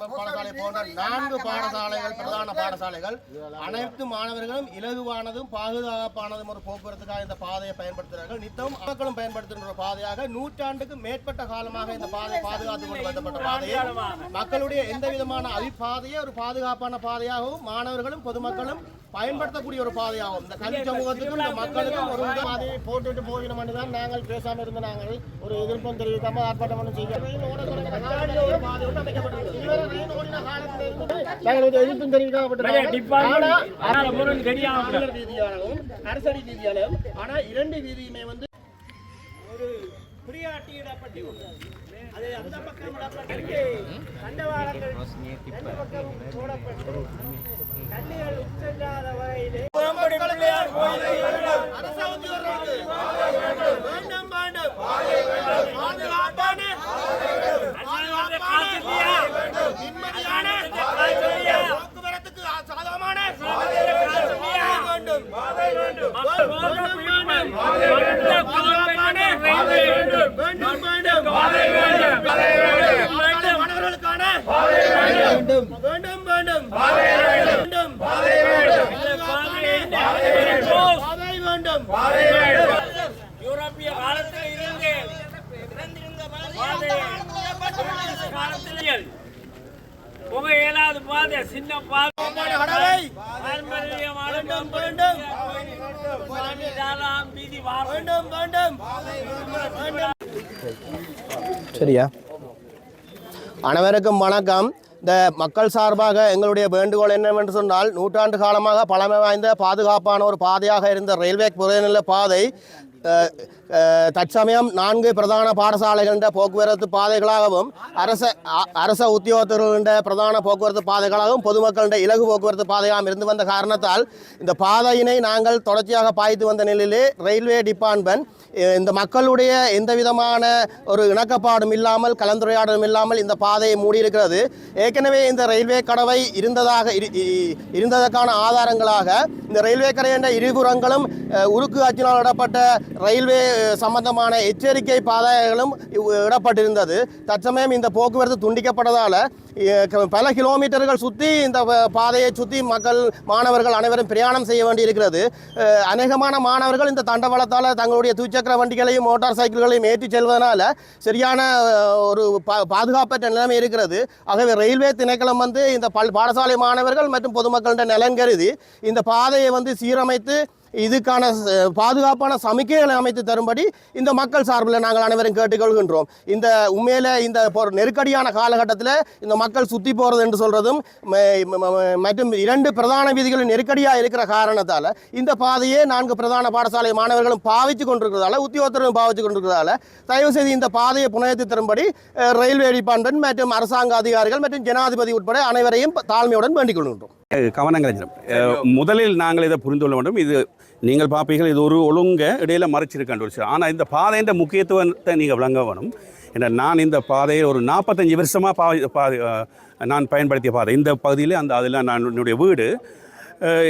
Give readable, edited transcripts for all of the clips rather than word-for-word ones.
பாடசாலை போன்ற 4 பாடசாலைகள் பிரதான பாடசாலைகள் அனைத்து மாணவர்களும் இலகுவானதும் பாதுகாப்பானதும் ஒரு போக்குவரத்துக்காக இந்த பாதையை பயன்படுத்துகிறார்கள். நித்தம் மக்களும் பயன்படுத்துகின்ற பாதையாக நூற்றாண்டுக்கு மேற்பட்ட காலமாக இந்த பாதை பாதுகாத்துக் கொண்டு வந்தப்பட்ட பாதையை மக்களுடைய எந்த விதமான அபிப்பாதையை ஒரு பாதுகாப்பான பாதையாகவும் மாணவர்களும் பொதுமக்களும் பயன்படுத்தக்கூடிய ஒரு பாதையாகும். இந்த கல்வி சமூகத்துக்கும் இந்த மக்களுக்கும் ஒரு பாதையை போட்டுட்டு போகணும் என்றுதான் நாங்கள் பேசாமல் இருந்த நாங்கள் ஒரு எதிர்ப்பும் தெரிவிக்காமல் ஆர்ப்பாட்டம் செய்கிறோம். அரசடி வீதியாலும் ஆனா 2 வீதியுமே வந்து ஒரு பிரியாட்டியிடப்பட்டு அது அந்த பக்கம் தண்டவாளங்கள் போடப்பட்டு கல்லிகள் உச்செல்லாத வகையிலே போக்குவரத்துக்கு சாதகமான யூரோப்பிய காலத்தில் இருந்து உங்க ஏழாவது பாதை சின்ன பாதை சரியா? அனைவருக்கும் வணக்கம். இந்த மக்கள் சார்பாக எங்களுடைய வேண்டுகோள் என்னவென்று சொன்னால், நூற்றாண்டு காலமாக பழமை வாய்ந்த பாதுகாப்பான ஒரு பாதையாக இருந்த ரயில்வே புறநிலை பாதை தற்சமயம் 4 பிரதான பாடசாலைகளின் போக்குவரத்து பாதைகளாகவும் அரச உத்தியோகத்தர்களின் பிரதான போக்குவரத்து பாதைகளாகவும் பொதுமக்களின் இலகு போக்குவரத்து பாதையாகவும் இருந்து வந்த காரணத்தால் இந்த பாதையினை நாங்கள் தொடர்ச்சியாக பாய்த்து வந்த நிலையிலே ரயில்வே டிபார்ட்மெண்ட் இந்த மக்களுடைய எந்த விதமான ஒரு இணக்கப்பாடும் இல்லாமல் கலந்துரையாடலும் இல்லாமல் இந்த பாதையை மூடியிருக்கிறது. ஏற்கனவே இந்த ரயில்வே கடவை இருந்ததற்கான ஆதாரங்களாக இந்த ரயில்வே கடையின் இருபுறங்களும் உருக்கு அச்சினால் இடப்பட்ட ரயில்வே சம்பந்தமான எச்சரிக்கை பாதைகளும் இடப்பட்டிருந்தது. தற்சமயம் இந்த போக்குவரத்து துண்டிக்கப்பட்டதால் பல கிலோமீட்டர்கள் சுற்றி இந்த பாதையை சுற்றி மாணவர்கள் அனைவரும் பிரயாணம் செய்ய வேண்டியிருக்கிறது. அநேகமான மாணவர்கள் இந்த தண்டவாளத்தால் தங்களுடைய துச்சக்கர வண்டிகளையும் மோட்டார் சைக்கிள்களையும் ஏற்றி செல்வதனால சரியான ஒரு பாதுகாப்பற்ற நிலைமை இருக்கிறது. ஆகவே ரயில்வே திணைக்களம் இந்த பாடசாலை மாணவர்கள் மற்றும் பொதுமக்களின் நலன் கருதி இந்த பாதையை சீரமைத்து இதுக்கான பாதுகாப்பான சமிக்கைகளை அமைத்து தரும்படி இந்த மக்கள் சார்பில் நாங்கள் அனைவரும் கேட்டுக்கொள்கின்றோம். இந்த உண்மையில இந்த நெருக்கடியான காலகட்டத்தில் இந்த மக்கள் சுற்றி போகிறது என்று சொல்றதும் மற்றும் 2 பிரதான வீதிகளில் நெருக்கடியாக இருக்கிற காரணத்தால் இந்த பாதையே 4 பிரதான பாடசாலை மாணவர்களும் பாவிச்சு கொண்டிருக்கிறதால உத்தியோகத்தரும் பாவிச்சு கொண்டிருக்கிறதால தயவு செய்து இந்த பாதையை புனயத்து தரும்படி ரயில்வே டிபார்ட்மெண்ட் மற்றும் அரசாங்க அதிகாரிகள் மற்றும் ஜனாதிபதி உட்பட அனைவரையும் தாழ்மையுடன் வேண்டிக் கொள்கின்றோம். கவனங்கள் முதலில் நாங்கள் இதை புரிந்து கொள்ள வேண்டும். இது நீங்கள் பார்ப்பீர்கள், இது ஒரு ஒழுங்க இடையில மறைச்சிருக்கின்ற ஒரு விஷயம். ஆனால் இந்த பாதையின் முக்கியத்துவத்தை நீங்கள் விளங்க வேணும். ஏன்னா நான் இந்த பாதையை ஒரு 45 வருஷமாக நான் பயன்படுத்திய பாதை இந்த பகுதியில் அதில் நான் என்னுடைய வீடு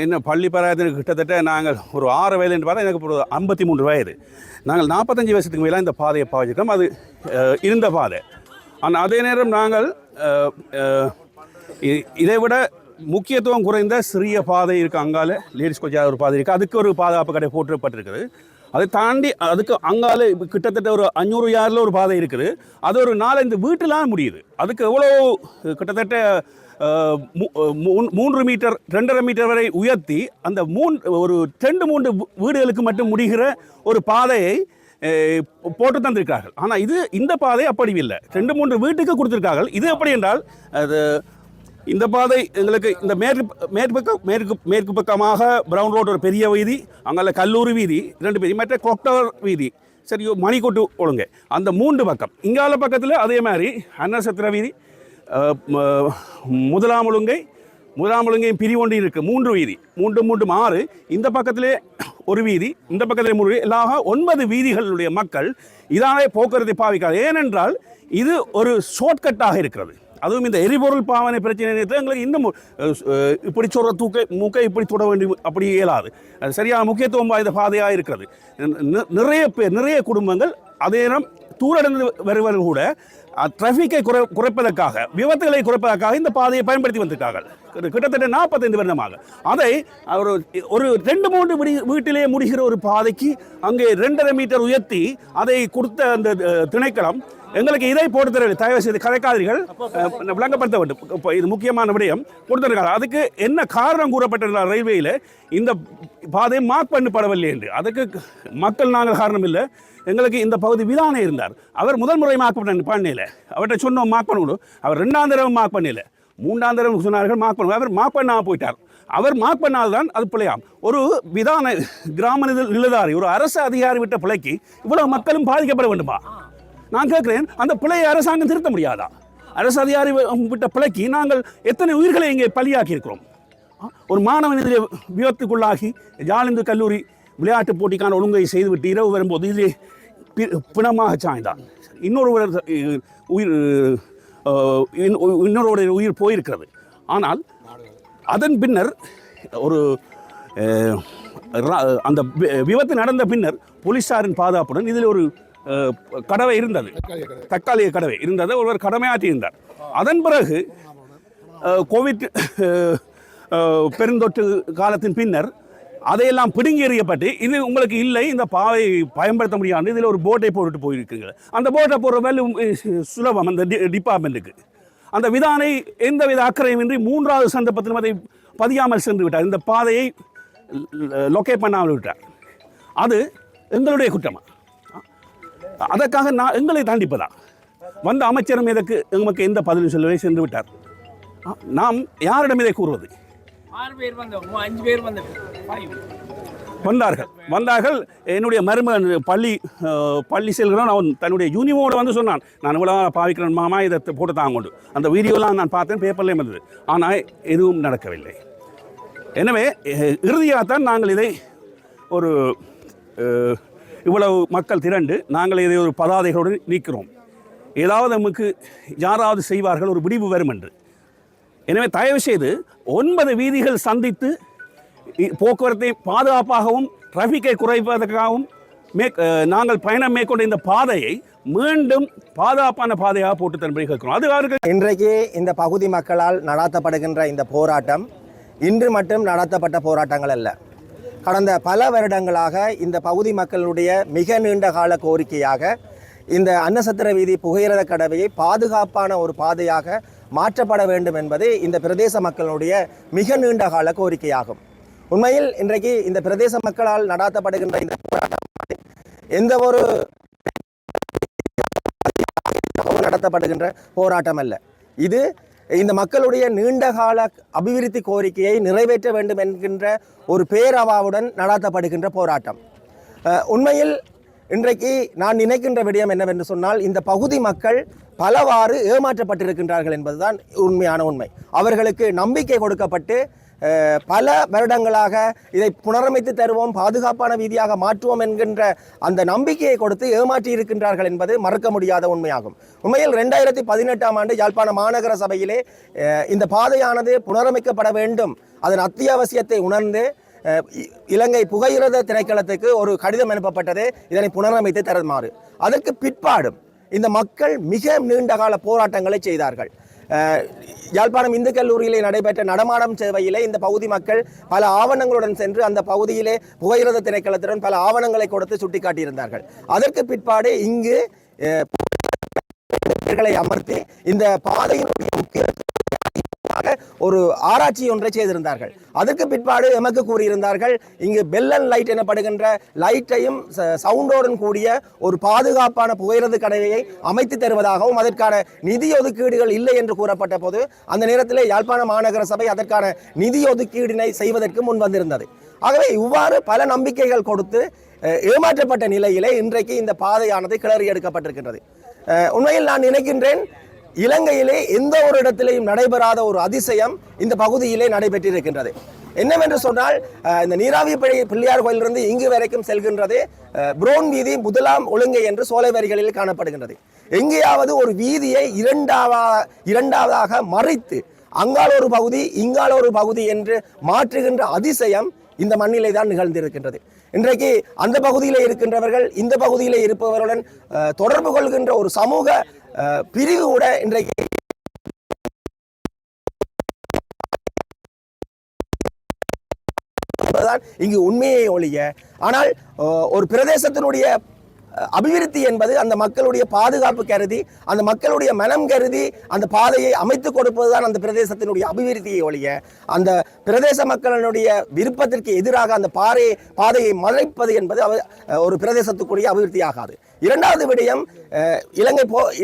இன்னும் பள்ளி பராயத்திற்கு கிட்டத்தட்ட நாங்கள் ஒரு 6 வயது என்று பார்த்தா எனக்கு ஒரு 53 வயது. நாங்கள் 45 வருஷத்துக்கு மேலே இந்த பாதையை பாவிச்சிருக்கோம். அது இருந்த பாதை. ஆனால் அதே நேரம் நாங்கள் இதை விட முக்கியத்துவம் குறைந்த சிறிய பாதை இருக்குது. அங்கால லேடிஸ் கொஞ்சம் ஒரு பாதை இருக்குது. அதுக்கு ஒரு பாதுகாப்பு கடை போட்டுப்பட்டிருக்குது. அதை தாண்டி அதுக்கு அங்கால கிட்டத்தட்ட ஒரு 500 யார்டில் ஒரு பாதை இருக்குது. அது ஒரு 4-5 வீட்டுலாம் முடியுது. அதுக்கு எவ்வளோ கிட்டத்தட்ட 3 மீட்டர் 2.5 மீட்டர் வரை உயர்த்தி அந்த ஒரு 2-3 வீடுகளுக்கு மட்டும் முடிகிற ஒரு பாதையை போட்டு தந்திருக்கார்கள். ஆனால் இந்த பாதை அப்படி இல்லை. 2-3 வீட்டுக்கு கொடுத்துருக்கார்கள். இது எப்படி என்றால் அது இந்த பாதை எங்களுக்கு இந்த மேற்கு பக்கமாக பிரவுன் ரோடு ஒரு பெரிய வீதி, அங்கே கல்லூரி வீதி 2 வீதி, மற்ற கொக்டவர் வீதி, சரியோ மணிக்கொட்டு ஒழுங்கு அந்த 3 பக்கம். இங்கால பக்கத்தில் அதே மாதிரி அன்னசத்திர வீதி, முதலாம் ஒழுங்கையும் பிரிவொண்டி இருக்குது. 3 வீதி 3 6. இந்த பக்கத்திலே ஒரு வீதி, இந்த பக்கத்திலே 3 வீதி, எல்லாக 9 வீதிகளுடைய மக்கள் இதாலே போக்குவரத்தை பாவிக்காது. ஏனென்றால் இது ஒரு ஷார்ட்கட்டாக இருக்கிறது. அதுவும் இந்த எரிபொருள் பாவனை பிரச்சனை எங்களுக்கு இன்னும் இப்படி சொல்கிற மூக்கை இப்படி தொட வேண்டி அப்படி இயலாது. அது சரியான முக்கியத்துவம் வாய்ந்த பாதையாக இருக்கிறது. நிறைய குடும்பங்கள் அதே நேரம் தூரடைந்து வருவர்கள் கூட டிராஃபிக்கை குறைப்பதற்காக, விபத்துகளை குறைப்பதற்காக இந்த பாதையை பயன்படுத்தி வந்திருக்கார்கள் கிட்டத்தட்ட 45 வருடமாக. அதை ஒரு 2-3 வீட்டிலே முடிகிற ஒரு பாதைக்கு அங்கே 2.5 மீட்டர் உயர்த்தி அதை கொடுத்த அந்த திணைக்களம் எங்களுக்கு இதை போட்டு தரவில்லை. தயவு செய்து கதைக்காதீர்கள், விளங்கப்படுத்த வேண்டும். இப்போ இது முக்கியமான விடயம் கொடுத்திருக்காங்க. அதுக்கு என்ன காரணம் கூறப்பட்டிருந்தார் ரயில்வேயில் இந்த பாதையை மார்க் பண்ணப்படவில்லை என்று. அதுக்கு மக்கள் நாங்கள் காரணம் இல்லை. எங்களுக்கு இந்த பகுதி விதானே இருந்தார். அவர் முதல் முறை மார்க் பண்ணல. அவர்கிட்ட சொன்னோம் மார்க் பண்ணணும். அவர் 2ஆம் தடவை மார்க் பண்ணல, 3ஆம் தடவை சொன்னார்கள் மார்க் பண்ணுவோம். அவர் மார்க் பண்ணாமல் போயிட்டார். அவர் மார்க் பண்ணால்தான் அது பிழையாம். ஒரு விதான கிராம நிலதாரி, ஒரு அரசு அதிகாரி விட்ட பிழைக்கு இவ்வளவு மக்களும் பாதிக்கப்பட வேண்டுமா? நான் கேட்கிறேன், அந்த பிழையை அரசாங்கம் திருத்த முடியாதா? அரசு அதிகாரி விட்ட பிழைக்கு நாங்கள் எத்தனை உயிர்களை இங்கே பலியாக்கி இருக்கிறோம். ஒரு மாணவன் இதிலே விபத்துக்குள்ளாகி ஜாலிந்து கல்லூரி விளையாட்டு போட்டிக்கான ஒழுங்கை செய்துவிட்டு இரவு வரும்போது இதிலே பிணமாக சாய்ந்தான். இன்னொருடைய உயிர் போயிருக்கிறது. ஆனால் அதன் பின்னர் ஒரு அந்த விபத்து நடந்த பின்னர் போலீஸாரின் பாதுகாப்புடன் இதில் ஒரு கடவை இருந்தது, தற்காலிக கடவை இருந்தது. ஒருவர் கடமையாற்றி இருந்தார். அதன் பிறகு கோவிட் பெருந்தொற்று காலத்தின் பின்னர் அதையெல்லாம் பிடுங்கி எறியப்பட்டு இது உங்களுக்கு இல்லை, இந்த பாவை பயன்படுத்த முடியாது, இதில் ஒரு போட்டை போட்டுட்டு போயிருக்கீங்க. அந்த போட்டை போடுற வேலை சுலபம் அந்த டிபார்ட்மெண்ட்டுக்கு. அந்த விதானை எந்தவித அக்கறையுமின்றி 3வது சந்தர்ப்பத்திலும் அதை பதியாமல் சென்று விட்டார். இந்த பாதையை லொக்கேட் பண்ணாமல் விட்டார். அது எங்களுடைய குற்றமா? அதற்காக எங்களை தாண்டிப்பதா? வந்த அமைச்சரும் இதற்கு எங்களுக்கு எந்த பதிலும் சொல்லவே சென்று விட்டார். நாம் யாரிடம் இதை கூறுவது? 6 பேர் வந்தோம், 5 பேர் வந்தார்கள். என்னுடைய மருமகன் பள்ளி செல்கிறோம். அவன் தன்னுடைய யூனிஃபார்மோடு வந்து சொன்னான், நான் இவ்வளோ பாவிக்கிறேன் மாமா, இதை போட்டு தாங்க கொண்டு. அந்த வீடியோலாம் நான் பார்த்தேன், பேப்பர்லேயும் வந்தது. ஆனால் எதுவும் நடக்கவில்லை. எனவே இறுதியாகத்தான் நாங்கள் இதை ஒரு இவ்வளவு மக்கள் திரண்டு நாங்கள் இதை ஒரு பதாதைகளோடு நீக்கிறோம். ஏதாவது நமக்கு யாராவது செய்வார்கள், ஒரு விடிவு வரும் என்று. எனவே தயவு செய்து 9 வீதிகள் சந்தித்து போக்குவரத்தை பாதுகாப்பாகவும் டிராஃபிக்கை குறைப்பதற்காகவும் நாங்கள் பயணம் மேற்கொண்ட இந்த பாதையை மீண்டும் பாதுகாப்பான பாதையாக போட்டு தரும்படி கேட்கிறோம். அது அவர்கள் இன்றைக்கு இந்த பகுதி மக்களால் நடாத்தப்படுகின்ற இந்த போராட்டம் இன்று மட்டும் நடத்தப்பட்ட போராட்டங்கள் அல்ல. கடந்த பல வருடங்களாக இந்த பகுதி மக்களுடைய மிக நீண்ட கால கோரிக்கையாக இந்த அன்னசத்திர வீதி புகையிரத கடவையை பாதுகாப்பான ஒரு பாதையாக மாற்றப்பட வேண்டும் என்பது இந்த பிரதேச மக்களுடைய மிக நீண்ட கால கோரிக்கையாகும். உண்மையில் இன்றைக்கு இந்த பிரதேச மக்களால் நடாத்தப்படுகின்ற இந்த போராட்டம் எந்த ஒரு நடத்தப்படுகின்ற போராட்டம் அல்ல. இது இந்த மக்களுடைய நீண்டகால அபிவிருத்தி கோரிக்கையை நிறைவேற்ற வேண்டும் என்கின்ற ஒரு பேரவாவுடன் நடாத்தப்படுகின்ற போராட்டம். உண்மையில் இன்றைக்கு நான் நினைக்கின்ற விடயம் என்னவென்று சொன்னால், இந்த பகுதி மக்கள் பலவாறு ஏமாற்றப்பட்டிருக்கின்றார்கள் என்பதுதான் உண்மையான உண்மை. அவர்களுக்கு நம்பிக்கை கொடுக்கப்பட்டு பல வருடங்களாக இதை புனரமைத்து தருவோம், பாதுகாப்பான வீதியாக மாற்றுவோம் என்கின்ற அந்த நம்பிக்கையை கொடுத்து ஏமாற்றி இருக்கின்றார்கள் என்பது மறக்க முடியாத உண்மையாகும். உண்மையில் 2018ஆம் ஆண்டு யாழ்ப்பாண மாநகர சபையிலே இந்த பாதையானது புனரமைக்கப்பட வேண்டும், அதன் அத்தியாவசியத்தை உணர்ந்து இலங்கை புகையிரத திணைக்களத்துக்கு ஒரு கடிதம் அனுப்பப்பட்டது, இதனை புனரமைத்து தருமாறு. அதற்கு பிற்பாடும் இந்த மக்கள் மிக நீண்டகால போராட்டங்களை செய்தார்கள். யாழ்ப்பாணம் இந்து கல்லூரியிலே நடைபெற்ற நடமாடும் சேவையிலே இந்த பகுதி மக்கள் பல ஆவணங்களுடன் சென்று அந்த பகுதியிலே புகையிரத திணைக்களத்துடன் பல ஆவணங்களை கொடுத்து சுட்டிக்காட்டியிருந்தார்கள். அதற்கு பிற்பாடு இங்கு அமர்த்தி இந்த பாதையினுடைய முக்கிய ஒரு ஆராய்ச்சி ஒன்றை செய்திருந்தார்கள். அதற்கு பிற்பாடு எமக்கு கூறியிருந்தார்கள், இங்கு பெல் அண்ட் லைட் எனப்படுகின்ற லைட்டையும் சவுண்டோடன் கூடிய ஒரு பாதுகாப்பான புகையிரத கடவையை அமைத்து தருவதாகவும் அதற்கான நிதி ஒதுக்கீடுகள் இல்லை என்று கூறப்பட்ட போது அந்த நேரத்தில் யாழ்ப்பாண மாநகர சபை அதற்கான நிதி ஒதுக்கீடினை செய்வதற்கு முன் வந்திருந்தது. ஆகவே இவ்வாறு பல நம்பிக்கைகள் கொடுத்து ஏமாற்றப்பட்ட நிலையிலே இன்றைக்கு இந்த பாதையானது கிளறி எடுக்கப்பட்டிருக்கின்றது. உண்மையில் நான் நினைக்கின்றேன், இலங்கையிலே எந்த ஒரு இடத்திலேயும் நடைபெறாத ஒரு அதிசயம் இந்த பகுதியிலே நடைபெற்றிருக்கின்றது. என்னவென்று சொன்னால், இந்த நீராவி பிள்ளையார் கோயிலிருந்து இங்கு வரைக்கும் செல்கின்றது புரோன் வீதி 1ஆம் ஒழுங்கை என்று சோலை வரிகளில் காணப்படுகின்றது. எங்கேயாவது ஒரு வீதியை இரண்டாவதாக மறைத்து அங்கால் ஒரு பகுதி இங்கால் ஒரு பகுதி என்று மாற்றுகின்ற அதிசயம் இந்த மண்ணிலே தான் நிகழ்ந்திருக்கின்றது. இன்றைக்கு அந்த பகுதியில் இருக்கின்றவர்கள் இந்த பகுதியில் இருப்பவர்களுடன் தொடர்பு கொள்கின்ற ஒரு சமூக பிரிவு கூட இன்றைக்கு இங்கு உண்மையை ஒழிய. ஆனால் ஒரு பிரதேசத்தினுடைய அபிவிருத்தி என்பது அந்த மக்களுடைய பாதுகாப்பு கருதி, அந்த மக்களுடைய மனம் கருதி அந்த பாதையை அமைத்து கொடுப்பதுதான் அந்த பிரதேசத்தினுடைய அபிவிருத்தியை ஒழிய, அந்த பிரதேச மக்களினுடைய விருப்பத்திற்கு எதிராக அந்த பாதையை மறைப்பது என்பது ஒரு பிரதேசத்துக்குரிய அபிவிருத்தி ஆகாது. இரண்டாவது விடயம்,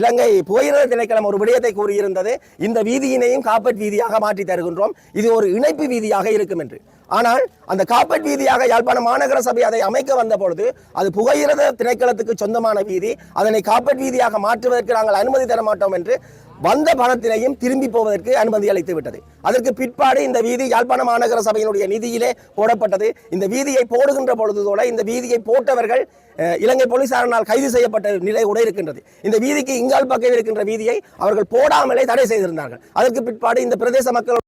இலங்கை புகையிரத திணைக்களம் ஒரு விடயத்தை கூறியிருந்தது, இந்த வீதியினையும் காப்பட் வீதியாக மாற்றி தருகின்றோம், இது ஒரு இணைப்பு வீதியாக இருக்கும் என்று. ஆனால் அந்த காப்பட் வீதியாக யாழ்ப்பாணம் மாநகர சபை அதை அமைக்க வந்த பொழுது அது புகையிரத திணைக்களத்துக்கு சொந்தமான வீதி, அதனை காப்பட் வீதியாக மாற்றுவதற்கு நாங்கள் அனுமதி தர மாட்டோம் என்று வந்த பணத்தினையும் திரும்பி போவதற்கு அனுமதி அளித்து விட்டது. அதற்கு பிற்பாடு இந்த வீதி யாழ்ப்பாணம் மாநகர சபையினுடைய நிதியிலே போடப்பட்டது. இந்த வீதியை போடுகின்ற பொழுதுதோட இந்த வீதியை போட்டவர்கள் இலங்கை போலீசாரினால் கைது செய்யப்பட்ட நிலை கூட இருக்கின்றது. இந்த வீதிக்கு இங்கால் பக்கம் இருக்கின்ற வீதியை அவர்கள் போடாமலே தடை செய்திருந்தார்கள். அதற்கு பிற்பாடு இந்த பிரதேச மக்கள்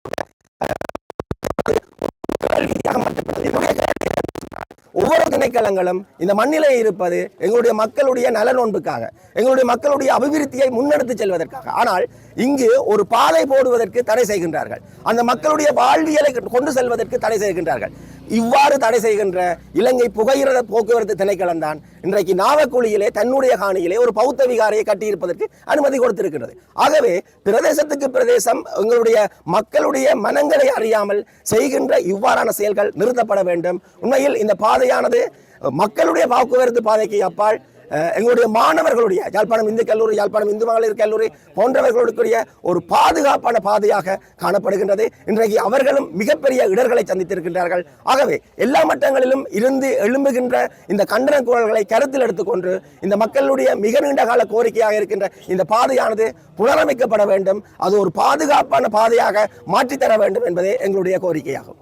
ஒவ்வொரு திணைக்களங்களும் இந்த மண்ணிலே இருப்பது எங்களுடைய மக்களுடைய நலனொன்புக்காக, எங்களுடைய மக்களுடைய அபிவிருத்தியை முன்னெடுத்து செல்வதற்காக. ஆனால் இங்கு ஒரு பாதை போடுவதற்கு தடை செய்கின்றார்கள், அந்த மக்களுடைய வாழ்வியலை கொண்டு செல்வதற்கு தடை செய்கின்றார்கள். இவ்வாறு தடை செய்கின்ற இலங்கை புகையிரத போக்குவரத்து திணைக்களம் தான் இன்றைக்கு நாவக்குழியிலே தன்னுடைய காணியிலே ஒரு பௌத்த விகாரையை கட்டியிருப்பதற்கு அனுமதி கொடுத்திருக்கிறது. ஆகவே பிரதேசத்துக்கு பிரதேசம் எங்களுடைய மக்களுடைய மனங்களை அறியாமல் செய்கின்ற இவ்வாறான செயல்கள் நிறுத்தப்பட வேண்டும். உண்மையில் இந்த பாதையானது மக்களுடைய போக்குவரத்து பாதைக்கு அப்பால் எங்களுடைய மாணவர்களுடைய யாழ்ப்பாணம் இந்து கல்லூரி, யாழ்ப்பாணம் இந்து மகளிர் கல்லூரி போன்றவர்களுடைய ஒரு பாதுகாப்பான பாதையாக காணப்படுகின்றது. இன்றைக்கு அவர்களும் மிகப்பெரிய இடர்களை சந்தித்திருக்கின்றார்கள். ஆகவே எல்லா மட்டங்களிலும் இருந்து எழும்புகின்ற இந்த கண்டன குரல்களை கருத்தில் எடுத்துக்கொண்டு இந்த மக்களுடைய மிக நீண்ட கால கோரிக்கையாக இருக்கின்ற இந்த பாதையானது புனரமைக்கப்பட வேண்டும், அது ஒரு பாதுகாப்பான பாதையாக மாற்றித்தர வேண்டும் என்பதே எங்களுடைய கோரிக்கையாகும்.